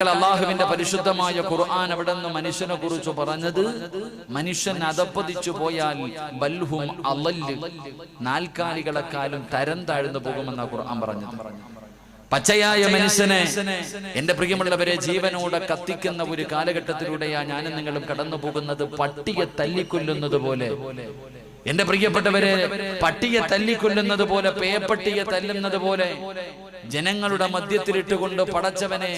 അള്ളാഹുവിന്റെ പരിശുദ്ധമായ ഖുർആൻ അവിടെ നിന്ന് മനുഷ്യനെ കുറിച്ച് പറഞ്ഞത്, മനുഷ്യൻ അധപ്പതിച്ചു പോയാൽ ബൽഹും അളല്ല്, നാൽക്കാലികളെക്കാളും തരം താഴ്ന്നു പോകുമെന്ന ഖുർആൻ പറഞ്ഞത്. പച്ചയായ മനുഷ്യനെ, എന്റെ പ്രിയമുള്ളവരെ, ജീവനോടെ കത്തിക്കുന്ന ഒരു കാലഘട്ടത്തിലൂടെയാണ് ഞാനും നിങ്ങളും കടന്നു പോകുന്നത്. പട്ടിയെ തല്ലിക്കൊല്ലുന്നത് പോലെ, എന്റെ പ്രിയപ്പെട്ടവരെ, പട്ടിയെ തല്ലിക്കൊല്ലുന്നത് പോലെ, പേപ്പട്ടിയെ തല്ലുന്നത് പോലെ ജനങ്ങളുടെ മധ്യത്തിലിട്ടുകൊണ്ട് പടച്ചവനെ,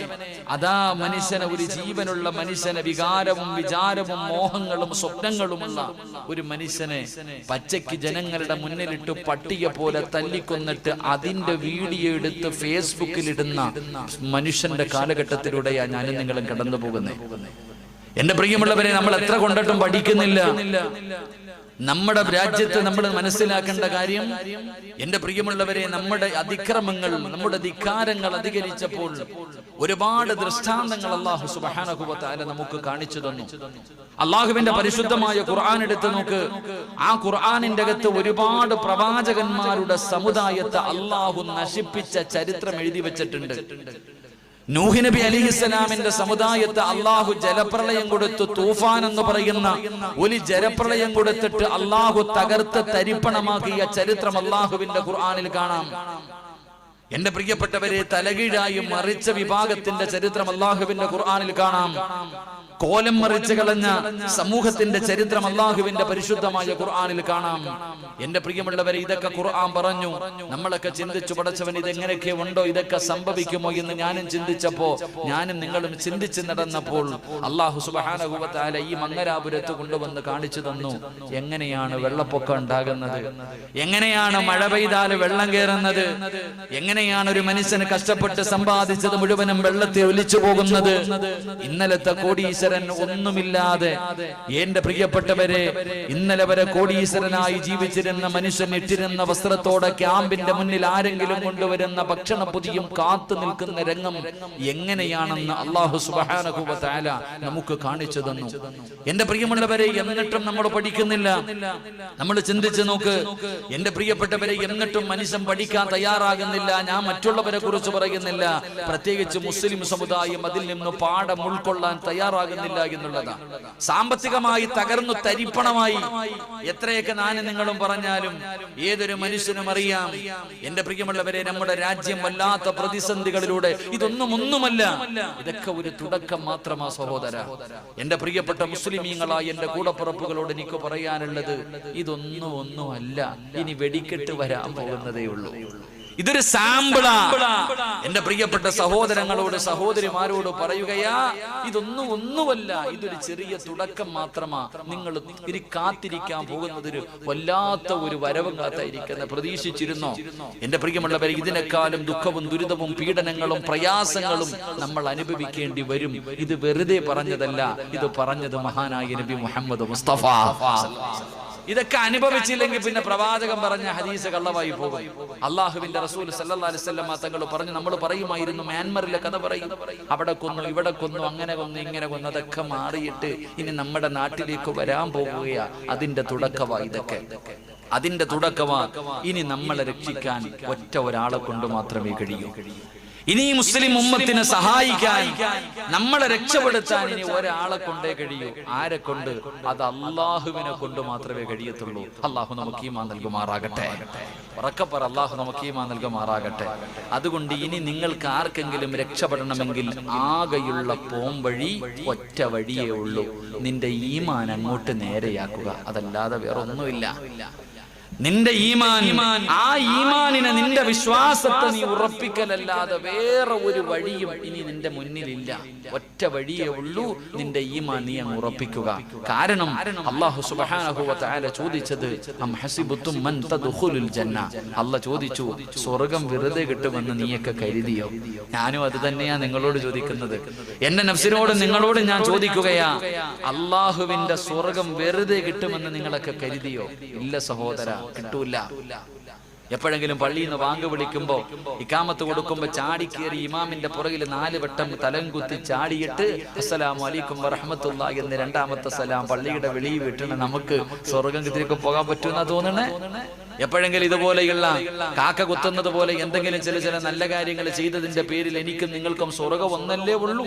അതാ മനുഷ്യനെ, ഒരു ജീവനുള്ള മനുഷ്യനെ, വികാരവും വിചാരവും മോഹങ്ങളും സ്വപ്നങ്ങളുമുള്ള ഒരു മനുഷ്യനെ പച്ചയ്ക്ക് ജനങ്ങളുടെ മുന്നിലിട്ട് പട്ടിയെ പോലെ തല്ലിക്കൊന്നിട്ട് അതിന്റെ വീഡിയോ എടുത്ത് ഫേസ്ബുക്കിലിടുന്ന മനുഷ്യന്റെ കാലഘട്ടത്തിലൂടെയാണ് ഞാനും നിങ്ങളും കടന്നു പോകുന്നത്. എന്റെ പ്രിയമുള്ളവരെ, നമ്മൾ എത്ര കൊണ്ടിട്ടും പഠിക്കുന്നില്ല. നമ്മുടെ രാജ്യത്ത് നമ്മൾ മനസ്സിലാക്കേണ്ട കാര്യം, എന്റെ പ്രിയമുള്ളവരെ, നമ്മുടെ അതിക്രമങ്ങൾ, നമ്മുടെ ധിക്കാരങ്ങൾ അധികരിച്ചപ്പോൾ ഒരുപാട് ദൃഷ്ടാന്തങ്ങൾ അല്ലാഹു സുബ്ഹാനഹു വ തആല നമുക്ക് കാണിച്ചു തന്നു. അല്ലാഹുവിന്റെ പരിശുദ്ധമായ ഖുർആൻ എടുത്ത് നോക്ക്. ആ ഖുർആനിന്റെ അകത്ത് ഒരുപാട് പ്രവാചകന്മാരുടെ സമുദായത്തെ അല്ലാഹു നശിപ്പിച്ച ചരിത്രം എഴുതി വെച്ചിട്ടുണ്ട്. നൂഹ് നബി അലൈഹിസ്സലാമിന്റെ സമുദായത്തെ അള്ളാഹു ജലപ്രളയം കൊടുത്തു. തൂഫാൻ എന്ന് പറയുന്ന ഒരു ജലപ്രളയം കൊടുത്തിട്ട് അള്ളാഹു തകർത്ത് തരിപ്പണമാക്കിയ ചരിത്രം അള്ളാഹുവിന്റെ ഖുർആനിൽ കാണാം. എന്റെ പ്രിയപ്പെട്ടവരെ, തലകീഴായി മറിച്ച വിഭാഗത്തിന്റെ ചരിത്രം അള്ളാഹുവിന്റെ ഖുർആനിൽ കാണാം. കോലം മറിച്ച് കളഞ്ഞ സമൂഹത്തിന്റെ ചരിത്രം അള്ളാഹുവിന്റെ പരിശുദ്ധമായ ഖുർആനിൽ കാണാം. എന്റെ പ്രിയമുള്ളവരെ, ഇതൊക്കെ ഖുർആൻ പറഞ്ഞു. നമ്മളൊക്കെ ചിന്തിച്ചു, പടച്ചവൻ ഇതെങ്ങനെയൊക്കെ ഉണ്ടോ, ഇതൊക്കെ സംഭവിക്കുമോ എന്ന് ഞാനും ചിന്തിച്ചപ്പോ, ഞാനും നിങ്ങളും ചിന്തിച്ച് നടന്നപ്പോൾ അല്ലാഹു സുബ്ഹാനഹു വ തആല ഈ മങ്ങരാപുരത്ത് കൊണ്ടുവന്ന് കാണിച്ചു തന്നു. എങ്ങനെയാണ് വെള്ളപ്പൊക്കം ഉണ്ടാകുന്നത്, എങ്ങനെയാണ് മഴ പെയ്താൽ വെള്ളം കയറുന്നത്, എങ്ങനെയാണ് ഒരു മനുഷ്യന് കഷ്ടപ്പെട്ട് സമ്പാദിച്ചത് മുഴുവനും വെള്ളത്തിൽ ഒലിച്ചു പോകുന്നത്. ഇന്നലത്തെ കോടീശ്വരൻ ഒന്നുമില്ലാതെ, എന്റെ പ്രിയപ്പെട്ടവരെ, ഇന്നലെ വരെ കോടീശ്വരനായി ജീവിച്ചിരുന്ന മനുഷ്യൻ ഇട്ടിരുന്ന വസ്ത്രത്തോടെ ക്യാമ്പിന്റെ മുന്നിൽ ആരെങ്കിലും കൊണ്ടുവരുന്ന ഭക്ഷണ പൊതിയും കാത്തു നിൽക്കുന്ന രംഗം എങ്ങനെയാണെന്ന് അല്ലാഹു സുബ്ഹാനഹു വ തആല നമുക്ക് കാണിച്ചു തന്നു. എന്റെ പ്രിയമുള്ളവരെ, എന്നിട്ടും നമ്മൾ പഠിക്കുന്നില്ല. നമ്മൾ ചിന്തിച്ചു നോക്ക്. എന്റെ പ്രിയപ്പെട്ടവരെ, എന്നിട്ടും മനുഷ്യൻ പഠിക്കാൻ തയ്യാറാകുന്നില്ല. ഞാൻ മറ്റുള്ളവരെ കുറിച്ച് പറയുന്നില്ല, പ്രത്യേകിച്ച് മുസ്ലിം സമുദായം അതിൽ നിന്ന് പാഠം ഉൾക്കൊള്ളാൻ തയ്യാറാകുന്നില്ല എന്നുള്ളതാണ്. സാമ്പത്തികമായി തകർന്നു തരിപ്പണമായി എത്രയൊക്കെ ഞാനും നിങ്ങളും പറഞ്ഞാലും ഏതൊരു മനുഷ്യനും അറിയാം, എന്റെ പ്രിയമുള്ളവരെ, നമ്മുടെ രാജ്യം വല്ലാത്ത പ്രതിസന്ധികളിലൂടെ, ഒന്നുമല്ല, ഇതൊക്കെ ഒരു തുടക്കം മാത്രമാ സഹോദര. എന്റെ പ്രിയപ്പെട്ട മുസ്ലിമീങ്ങളായ എന്റെ കൂടപ്പിറപ്പുകളോട് എനിക്ക് പറയാനുള്ളത്, ഒന്നുമല്ല, ഇനി വെടിക്കെട്ട് വരാൻ പോകുന്നതേ ഉള്ളൂ. ഇതൊരു സാമ്പിളാ. എന്റെ പ്രിയപ്പെട്ട സഹോദരങ്ങളോട്, സഹോദരിമാരോട് പറയുകയാ, ഒന്നുമല്ല, ഇതൊരു ചെറിയ തുടക്കം മാത്രമാ. നിങ്ങൾ ഇനി കാത്തിരിക്കാൻ പോകുന്നതൊരു വല്ലാത്ത ഒരു വരവും കാത്തായിരിക്കുന്ന പ്രതീക്ഷിച്ചിരുന്നോ? എന്റെ പ്രിയമുള്ളവരെ, ഇതിനേക്കാളും ദുഃഖവും ദുരിതവും പീഡനങ്ങളും പ്രയാസങ്ങളും നമ്മൾ അനുഭവിക്കേണ്ടി വരും. ഇത് വെറുതെ പറഞ്ഞതല്ല, ഇത് പറഞ്ഞത് മഹാനായ നബി മുഹമ്മദ് മുസ്തഫ. ഇതൊക്കെ അനുഭവിച്ചില്ലെങ്കിൽ പിന്നെ പ്രവാചകൻ പറഞ്ഞ ഹദീസ് കള്ളവായി പോകും. അള്ളാഹുവിന്റെ റസൂൽ സല്ലല്ലാഹു അലൈഹി വസല്ലം തങ്ങൾ പറഞ്ഞു, നമ്മൾ പറയുമായിരുന്നു, മ്യാൻമറിലെ കഥ പറയും, അവിടെ കൊന്നു, ഇവിടെ കൊന്നു, അങ്ങനെ കൊന്നു, ഇങ്ങനെ കൊന്നു. അതൊക്കെ മാറിയിട്ട് ഇനി നമ്മുടെ നാട്ടിലേക്ക് വരാൻ പോകുകയാ. അതിന്റെ തുടക്കവാ ഇതൊക്കെ, അതിന്റെ തുടക്കവാ. ഇനി നമ്മളെ രക്ഷിക്കാൻ ഒറ്റ ഒരാളെ കൊണ്ട് മാത്രമേ കഴിയൂ. ഇനി മുസ്ലിം ഉമ്മത്തിനെ സഹായിക്കാൻ, നമ്മളെ രക്ഷപ്പെടുത്താൻ ഇനി ഒരാളെ കൊണ്ടേ കഴിയൂ. ആരെ കൊണ്ട്? അത് അള്ളാഹുവിനെ കൊണ്ട് മാത്രമേ കഴിയത്തുള്ളൂ. അള്ളാഹു നമുക്ക് ഈമാൻ നൽകുമാറാകട്ടെ. ഉറക്കപ്പറ, അള്ളാഹു നമുക്ക് ഈമാൻ നൽകുമാറാകട്ടെ. അതുകൊണ്ട് ഇനി നിങ്ങൾക്ക് ആർക്കെങ്കിലും രക്ഷപ്പെടണമെങ്കിൽ ആകെയുള്ള പോംവഴി ഒറ്റ വഴിയേ ഉള്ളൂ. നിന്റെ ഈമാൻ അങ്ങോട്ട് നേരെയാക്കുക, അതല്ലാതെ വേറെ ഒന്നുമില്ല. നിന്റെ ഈമാൻ, ആ ഈമാനിനെ, നിന്റെ വിശ്വാസത്തെ നീ ഉറപ്പിക്കലല്ലാതെ വേറെ ഒരു വഴിയും ഇനി നിന്റെ മുന്നിലില്ല. ഒറ്റ വഴിയേ ഉള്ളൂ, നിന്റെ ഈമാൻ നീ അങ്ങ് ഉറപ്പിക്കുക. കാരണം അല്ലാഹു സുബ്ഹാനഹു വ തആല ചോദിച്ചത്, അം ഹസിബതും മൻ തദ്ഖുലുൽ ജന്ന. അല്ലാഹു ചോദിച്ചു, സ്വർഗ്ഗം വെറുതെ കിട്ടുമെന്ന് നീയൊക്കെ കരുതിയോ? ഞാനും അത് തന്നെയാ നിങ്ങളോട് ചോദിക്കുന്നത്. എന്റെ നഫ്സിനോട്, നിങ്ങളോട് ഞാൻ ചോദിക്കുകയാ, അല്ലാഹുവിന്റെ സ്വർഗ്ഗം വെറുതെ കിട്ടുമെന്ന് നിങ്ങളൊക്കെ കരുതിയോ? ഇല്ല സഹോദര, കിട്ടൂല. എപ്പോഴെങ്കിലും പള്ളിയിൽ നിന്ന് വാങ്ക് വിളിക്കുമ്പോ, ഇക്കാമത്ത് കൊടുക്കുമ്പോ ചാടിക്കേറി ഇമാമിന്റെ പുറകിൽ 4 വട്ടം തലം കുത്തി ചാടിയിട്ട് അസ്സലാമു അലൈക്കും വറഹ്മത്തുള്ളാഹി എന്ന് രണ്ടാമത്തെ സലാം പള്ളിയുടെ വെളിയിൽ വിട്ടണ നമുക്ക് സ്വർഗ്ഗത്തിലേക്ക് പോകാൻ പറ്റുമെന്നാ തോന്നണേ? എപ്പോഴെങ്കിലും ഇതുപോലെയുള്ള കാക്ക കുത്തുന്നത് പോലെ എന്തെങ്കിലും ചില നല്ല കാര്യങ്ങൾ ചെയ്തതിന്റെ പേരിൽ എനിക്കും നിങ്ങൾക്കും സ്വർഗ്ഗം ഒന്നല്ലേ ഉള്ളൂ?